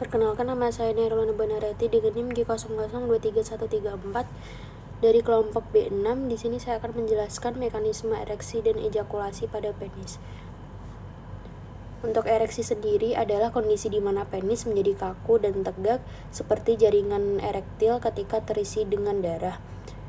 Perkenalkan, nama saya Nerlana Banarati dengan NIM G00231134 dari kelompok B6. Di sini saya akan menjelaskan mekanisme ereksi dan ejakulasi pada penis. Untuk ereksi sendiri adalah kondisi di mana penis menjadi kaku dan tegak seperti jaringan erektil ketika terisi dengan darah.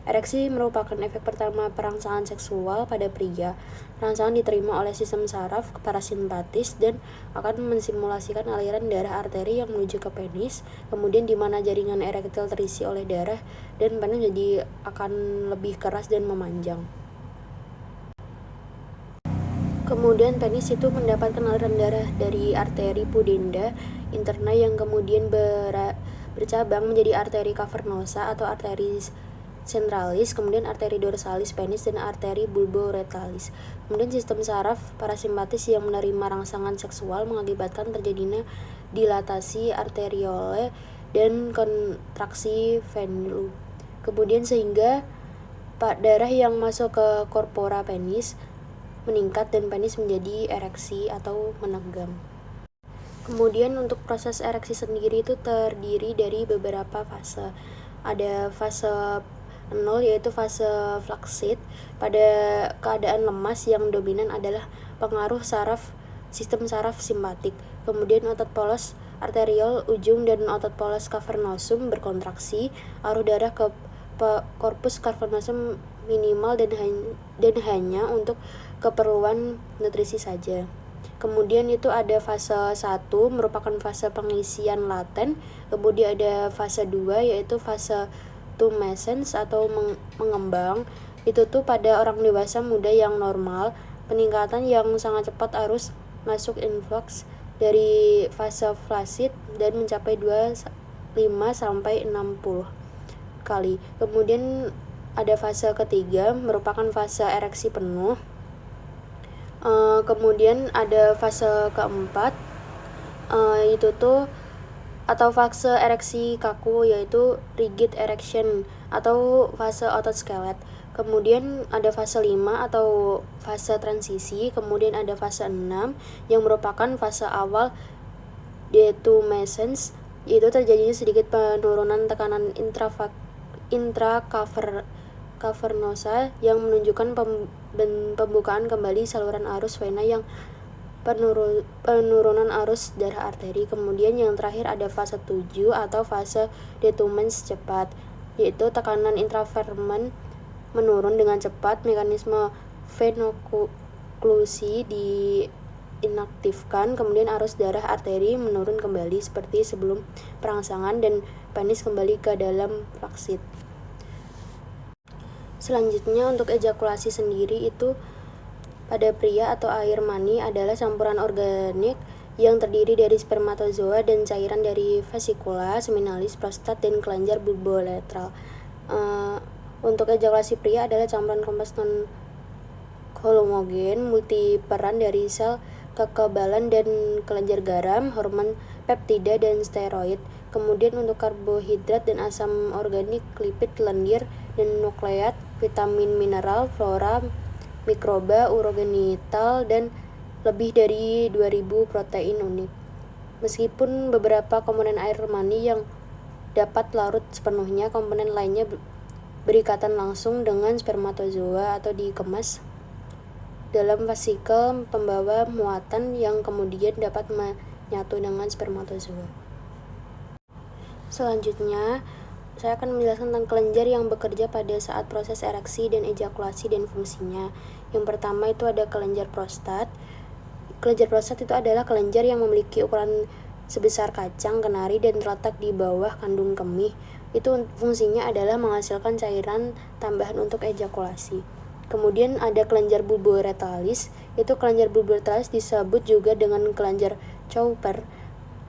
Ereksi merupakan efek pertama perangsangan seksual pada pria. Rangsangan diterima oleh sistem saraf parasimpatis dan akan mensimulasikan aliran darah arteri yang menuju ke penis, kemudian di mana jaringan erektil terisi oleh darah dan penis jadi akan lebih keras dan memanjang. Kemudian penis itu mendapatkan aliran darah dari arteri pudenda interna yang kemudian bercabang menjadi arteri cavernosa atau arteri centralis, kemudian arteri dorsalis penis dan arteri bulbourethralis. Kemudian sistem saraf parasimpatis yang menerima rangsangan seksual mengakibatkan terjadinya dilatasi arteriole dan kontraksi venule. Kemudian sehingga darah yang masuk ke korpora penis meningkat dan penis menjadi ereksi atau menegang. Kemudian untuk proses ereksi sendiri itu terdiri dari beberapa fase. Ada fase 0 yaitu fase flaccid. Pada keadaan lemas yang dominan adalah pengaruh sistem saraf simpatik. Kemudian otot polos arteriol ujung dan otot polos cavernosum berkontraksi. Arus darah ke corpus cavernosum minimal dan hanya untuk keperluan nutrisi saja. Kemudian itu ada fase 1 merupakan fase pengisian laten. Kemudian ada fase 2 yaitu fase tumescence atau mengembang. Itu tuh pada orang dewasa muda yang normal, peningkatan yang sangat cepat arus masuk influx dari fase flaccid dan mencapai 25 sampai 60 kali. Kemudian ada fase ketiga merupakan fase ereksi penuh. Kemudian ada fase keempat itu tuh atau fase ereksi kaku yaitu rigid erection atau fase otot skelet. Kemudian ada fase 5 atau fase transisi. Kemudian ada fase 6 yang merupakan fase awal detumescence, yaitu terjadinya sedikit penurunan tekanan intracavernosa yang menunjukkan pembukaan kembali saluran arus vena yang penurunan arus darah arteri. Kemudian yang terakhir ada fase 7 atau fase detumens cepat, yaitu tekanan intravermen menurun dengan cepat, mekanisme venoklusi diinaktifkan, kemudian arus darah arteri menurun kembali seperti sebelum perangsangan dan penis kembali ke dalam flaccid. Selanjutnya untuk ejakulasi sendiri itu pada pria atau air mani adalah campuran organik yang terdiri dari spermatozoa dan cairan dari vesikula, seminalis, prostat, dan kelenjar bulboretral. Untuk ejakulasi pria adalah campuran kompleks non-homogen multiperan dari sel kekebalan dan kelenjar garam, hormon peptida, dan steroid. Kemudian untuk karbohidrat dan asam organik, lipid, lendir, dan nukleat, vitamin, mineral, flora, mikroba, urogenital, dan lebih dari 2000 protein unik. Meskipun beberapa komponen air mani yang dapat larut sepenuhnya, komponen lainnya berikatan langsung dengan spermatozoa atau dikemas dalam vesikel pembawa muatan yang kemudian dapat menyatu dengan spermatozoa. Selanjutnya, saya akan menjelaskan tentang kelenjar yang bekerja pada saat proses ereksi dan ejakulasi dan fungsinya. Yang pertama itu ada kelenjar prostat. Kelenjar prostat itu adalah kelenjar yang memiliki ukuran sebesar kacang kenari dan terletak di bawah kandung kemih. Itu fungsinya adalah menghasilkan cairan tambahan untuk ejakulasi. Kemudian ada kelenjar bulbourethralis. Itu kelenjar bulbourethralis disebut juga dengan kelenjar Cowper.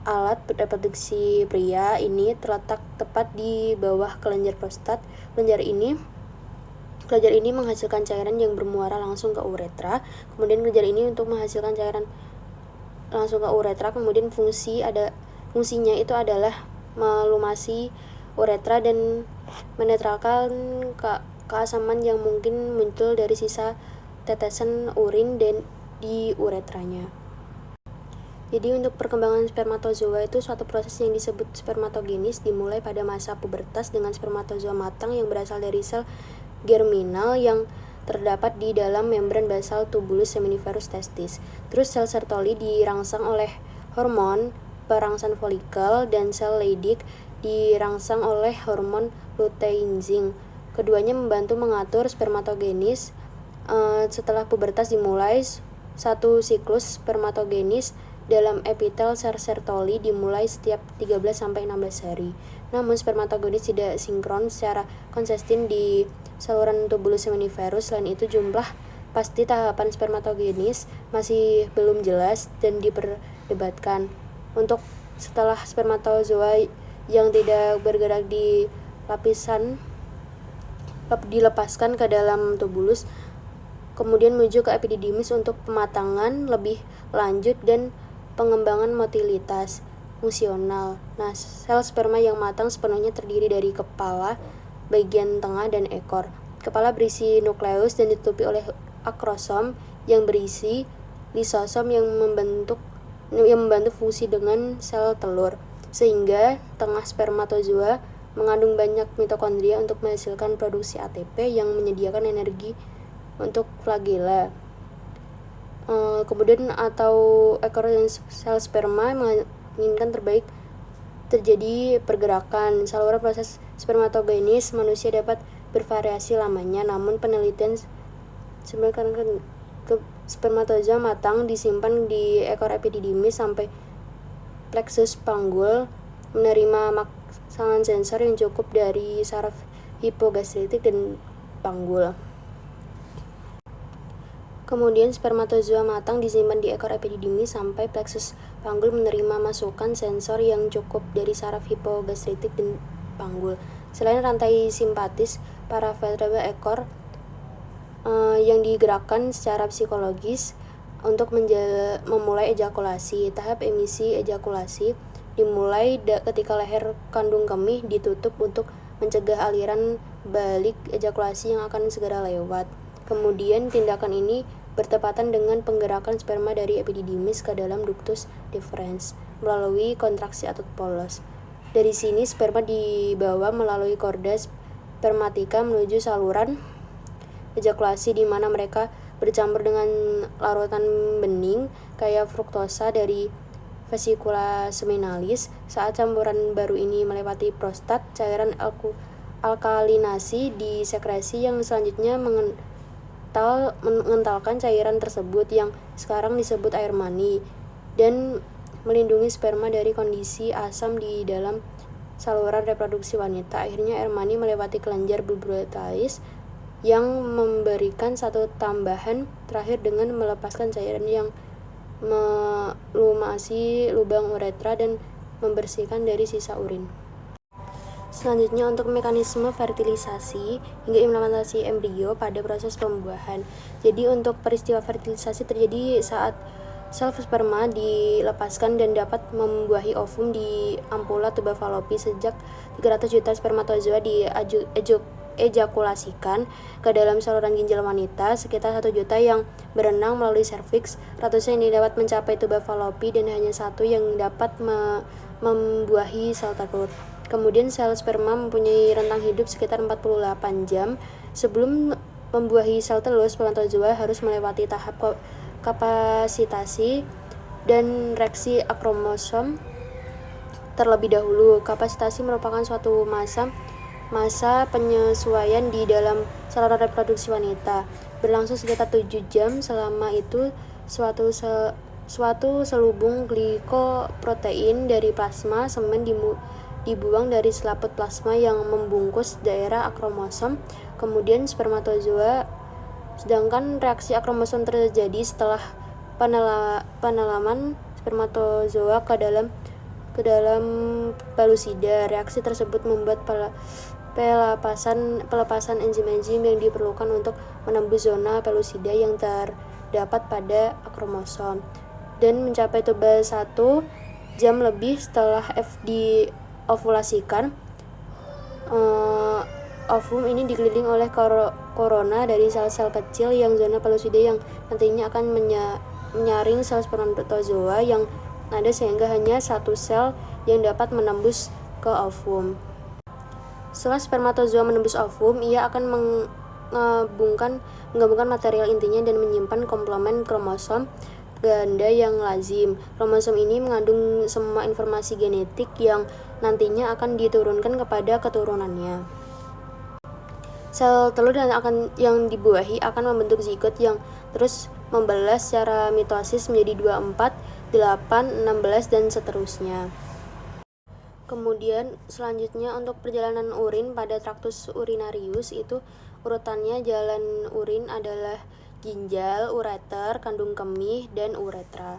Alat reproduksi pria ini terletak tepat di bawah kelenjar prostat. Kelenjar ini menghasilkan cairan yang bermuara langsung ke uretra. Kemudian kelenjar ini untuk menghasilkan cairan langsung ke uretra. Kemudian fungsinya itu adalah melumasi uretra dan menetralkan keasaman yang mungkin muncul dari sisa tetesan urin dan di uretranya. Jadi untuk perkembangan spermatozoa itu suatu proses yang disebut spermatogenis dimulai pada masa pubertas dengan spermatozoa matang yang berasal dari sel germinal yang terdapat di dalam membran basal tubulus seminiferus testis. Terus sel Sertoli dirangsang oleh hormon perangsang folikel dan sel Leydig dirangsang oleh hormon luteinizing. Keduanya membantu mengatur spermatogenis. Setelah pubertas dimulai, satu siklus spermatogenis dalam epitel sel Sertoli dimulai setiap 13-16 hari. Namun spermatogenis tidak sinkron secara konsisten di saluran tubulus seminiferus. Selain itu, jumlah pasti tahapan spermatogenis masih belum jelas dan diperdebatkan. Untuk setelah spermatozoa yang tidak bergerak dilepaskan ke dalam tubulus, kemudian menuju ke epididymis untuk pematangan lebih lanjut dan pengembangan motilitas fungsional. Nah, sel sperma yang matang sepenuhnya terdiri dari kepala, bagian tengah, dan ekor. Kepala berisi nukleus dan ditutupi oleh akrosom yang berisi lisosom yang membantu fungsi dengan sel telur, sehingga tengah spermatozoa mengandung banyak mitokondria untuk menghasilkan produksi ATP yang menyediakan energi untuk flagela. Kemudian atau ekor dan sel sperma menginginkan terjadi pergerakan. Saluran proses spermatogenis manusia dapat bervariasi lamanya, namun penelitian sebenarnya spermatozoa matang disimpan di ekor epididymis sampai plexus panggul menerima maksangan sensor yang cukup dari saraf hipogastritik dan panggul. Kemudian spermatozoa matang disimpan di ekor epididymis sampai plexus panggul menerima masukan sensor yang cukup dari saraf hipogastritik dan panggul. Selain rantai simpatis, para vertebra ekor yang digerakkan secara psikologis untuk memulai ejakulasi. Tahap emisi ejakulasi dimulai ketika leher kandung kemih ditutup untuk mencegah aliran balik ejakulasi yang akan segera lewat. Kemudian tindakan ini bertepatan dengan penggerakan sperma dari epididymis ke dalam ductus deferens melalui kontraksi atau polos. Dari sini sperma dibawa melalui korda spermatika menuju saluran ejakulasi di mana mereka bercampur dengan larutan bening kayak fruktosa dari vesikula seminalis. Saat campuran baru ini melewati prostat, cairan alkalinasi disekresi yang selanjutnya mengentalkan cairan tersebut yang sekarang disebut air mani dan melindungi sperma dari kondisi asam di dalam saluran reproduksi wanita. Akhirnya air mani melewati kelenjar bulbotalis yang memberikan satu tambahan terakhir dengan melepaskan cairan yang melumasi lubang uretra dan membersihkan dari sisa urin. Selanjutnya untuk mekanisme fertilisasi hingga implantasi embrio pada proses pembuahan. Jadi untuk peristiwa fertilisasi terjadi saat sel sperma dilepaskan dan dapat membuahi ovum di ampula tuba falopi. Sejak 300 juta spermatozoa ejakulasikan ke dalam saluran ginjal wanita, sekitar 1 juta yang berenang melalui serviks, ratusan yang dapat mencapai tuba falopi, dan hanya 1 yang dapat membuahi sel telur. Kemudian sel sperma mempunyai rentang hidup sekitar 48 jam. Sebelum membuahi sel telur, spermatozoa harus melewati tahap kapasitasi dan reaksi akromosom terlebih dahulu. Kapasitasi merupakan suatu masa penyesuaian di dalam saluran reproduksi wanita, berlangsung sekitar 7 jam. Selama itu suatu selubung glikoprotein dari plasma semen dibuang dari selaput plasma yang membungkus daerah akromosom. Kemudian spermatozoa, sedangkan reaksi akromosom terjadi setelah penelaman spermatozoa ke dalam pelusida. Reaksi tersebut membuat pelepasan enzim-enzim yang diperlukan untuk menembus zona pelusida yang terdapat pada akromosom dan mencapai tuba 1 jam lebih setelah diovulasikan. Ovum ini dikelilingi oleh korona dari sel-sel kecil yang zona pelusida yang nantinya akan menyaring sel spermatozoa yang nada sehingga hanya satu sel yang dapat menembus ke ovum. Setelah spermatozoa menembus ovum, ia akan menggabungkan material intinya dan menyimpan komplement kromosom ganda yang lazim. Kromosom ini mengandung semua informasi genetik yang nantinya akan diturunkan kepada keturunannya. Sel telur yang dibuahi akan membentuk zigot yang terus membelah secara mitosis menjadi 24, 8, 16, dan seterusnya. Kemudian selanjutnya untuk perjalanan urin pada traktus urinarius itu urutannya jalan urin adalah ginjal, ureter, kandung kemih, dan uretra.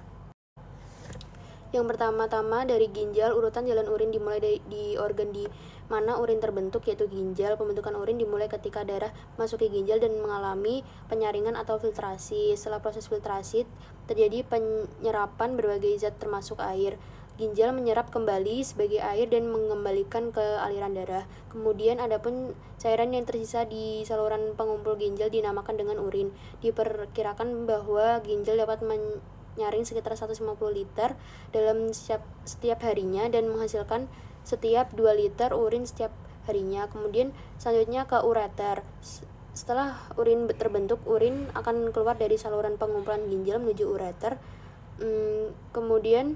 Yang pertama-tama dari ginjal, urutan jalan urin dimulai di organ di mana urin terbentuk yaitu ginjal. Pembentukan urin dimulai ketika darah masuki ginjal dan mengalami penyaringan atau filtrasi. Setelah proses filtrasi terjadi penyerapan berbagai zat termasuk air. Ginjal menyerap kembali sebagai air dan mengembalikan ke aliran darah. Kemudian adapun cairan yang tersisa di saluran pengumpul ginjal dinamakan dengan urin. Diperkirakan bahwa ginjal dapat menyaring sekitar 150 liter dalam setiap harinya dan menghasilkan setiap 2 liter urin setiap harinya. Kemudian selanjutnya ke ureter. Setelah urin terbentuk, urin akan keluar dari saluran pengumpulan ginjal menuju ureter. Kemudian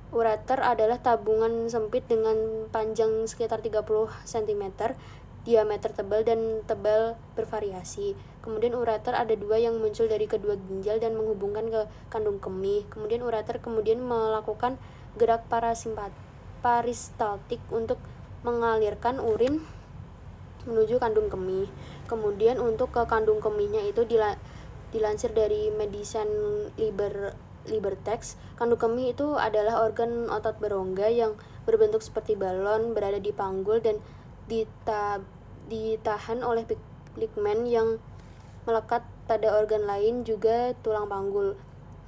ureter adalah tabungan sempit dengan panjang sekitar 30 cm, diameter tebal dan tebal bervariasi. Kemudian ureter ada dua yang muncul dari kedua ginjal dan menghubungkan ke kandung kemih. Kemudian ureter kemudian melakukan gerak peristaltik untuk mengalirkan urin menuju kandung kemih. Kemudian untuk ke kandung kemihnya itu dilansir dari Medicine Libertex, kandung kemih itu adalah organ otot berongga yang berbentuk seperti balon, berada di panggul dan ditahan oleh ligmen yang melekat pada organ lain juga tulang panggul.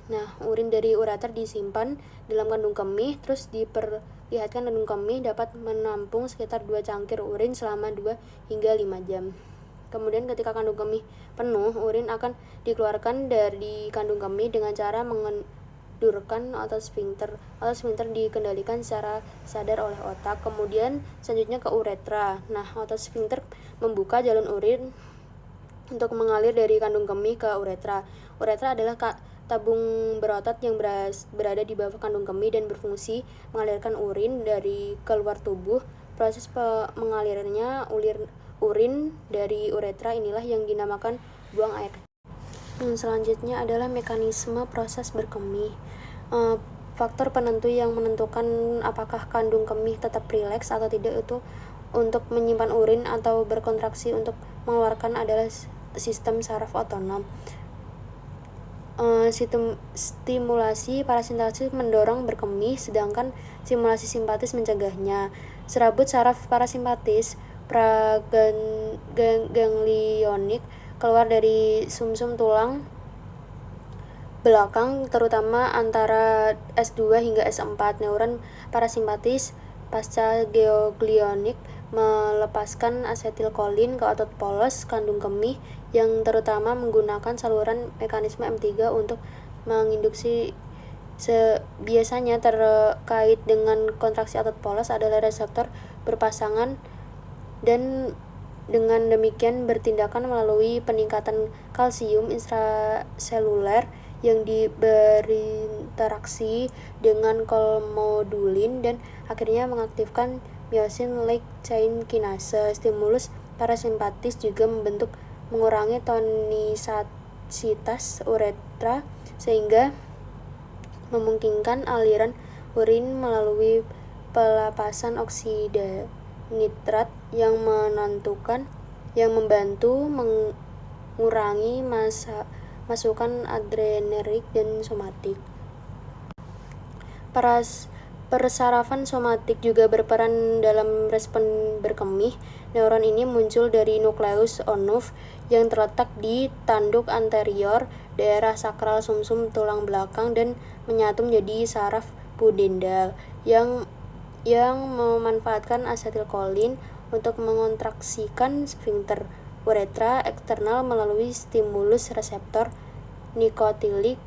Nah, urin dari ureter disimpan dalam kandung kemih, terus diperlihatkan kandung kemih dapat menampung sekitar 2 cangkir urin selama 2 hingga 5 jam. Kemudian ketika kandung kemih penuh, urin akan dikeluarkan dari kandung kemih dengan cara mengendurkan otot sphincter. Otot sphincter dikendalikan secara sadar oleh otak. Kemudian selanjutnya ke uretra. Nah, otot sphincter membuka jalur urin untuk mengalir dari kandung kemih ke uretra. Uretra adalah tabung berotot yang berada di bawah kandung kemih dan berfungsi mengalirkan urin dari keluar tubuh. Proses mengalirnya urin dari uretra inilah yang dinamakan buang air kecil. Selanjutnya adalah mekanisme proses berkemih. Faktor penentu yang menentukan apakah kandung kemih tetap rileks atau tidak itu untuk menyimpan urin atau berkontraksi untuk mengeluarkan adalah sistem saraf otonom. Stimulasi parasintesis mendorong berkemih, sedangkan stimulasi simpatis mencegahnya. Serabut saraf parasimpatis praganglionik keluar dari sumsum tulang belakang, terutama antara S2 hingga S4. Neuron parasimpatis pasca ganglionik melepaskan asetilkolin ke otot polos kandung kemih yang terutama menggunakan saluran mekanisme M3 untuk menginduksi. Biasanya terkait dengan kontraksi otot polos adalah reseptor berpasangan dan dengan demikian bertindakan melalui peningkatan kalsium intraseluler yang berinteraksi dengan kolmodulin dan akhirnya mengaktifkan myosin light chain kinase. Stimulus parasimpatis juga mengurangi tonisitas uretra sehingga memungkinkan aliran urin melalui pelepasan oksida nitrat yang membantu mengurangi masukan adrenergik dan somatik. Persarafan somatik juga berperan dalam respon berkemih. Neuron ini muncul dari nukleus onuf yang terletak di tanduk anterior daerah sakral sumsum tulang belakang dan menyatu menjadi saraf pudendal yang memanfaatkan asetilkolin untuk mengontraksikan sphincter uretra eksternal melalui stimulus reseptor nikotilik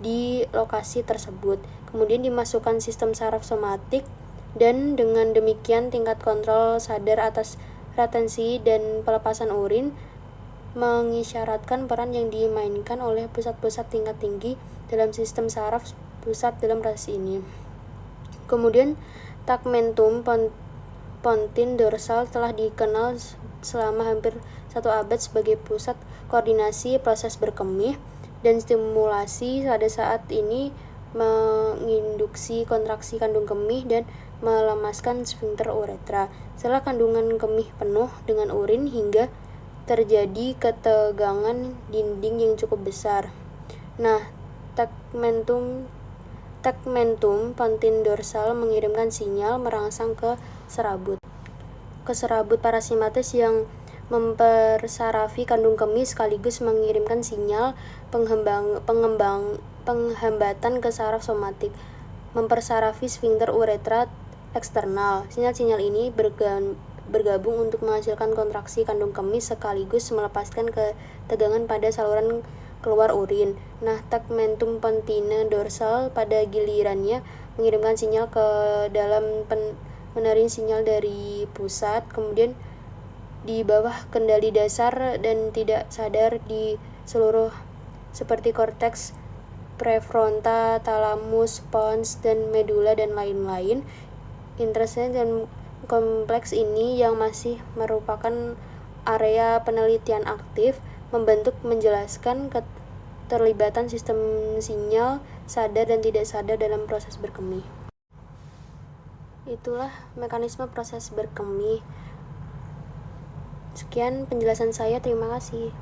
di lokasi tersebut. Kemudian dimasukkan sistem saraf somatik, dan dengan demikian tingkat kontrol sadar atas retensi dan pelepasan urin mengisyaratkan peran yang dimainkan oleh pusat-pusat tingkat tinggi dalam sistem saraf pusat dalam proses ini. Kemudian tegmentum pontine dorsal telah dikenal selama hampir 1 abad sebagai pusat koordinasi proses berkemih dan stimulasi. Pada saat ini menginduksi kontraksi kandung kemih dan melemaskan sphincter uretra. Setelah kandungan kemih penuh dengan urin hingga terjadi ketegangan dinding yang cukup besar. Nah, tegmentum pontine dorsal mengirimkan sinyal merangsang ke serabut parasimpates yang mempersarafi kandung kemih sekaligus mengirimkan sinyal penghambatan ke saraf somatik, mempersarafi sphincter uretra eksternal. Sinyal-sinyal ini bergabung untuk menghasilkan kontraksi kandung kemih sekaligus melepaskan ketegangan pada saluran keluar urin. Nah, tegmentum pontine dorsal pada gilirannya mengirimkan sinyal ke dalam menarik sinyal dari pusat, kemudian di bawah kendali dasar dan tidak sadar di seluruh seperti korteks prefrontal, thalamus, pons, dan medula dan lain-lain. Interestnya dan kompleks ini yang masih merupakan area penelitian aktif membantu menjelaskan keterlibatan sistem sinyal sadar dan tidak sadar dalam proses berkemih. Itulah mekanisme proses berkemih. Sekian penjelasan saya, terima kasih.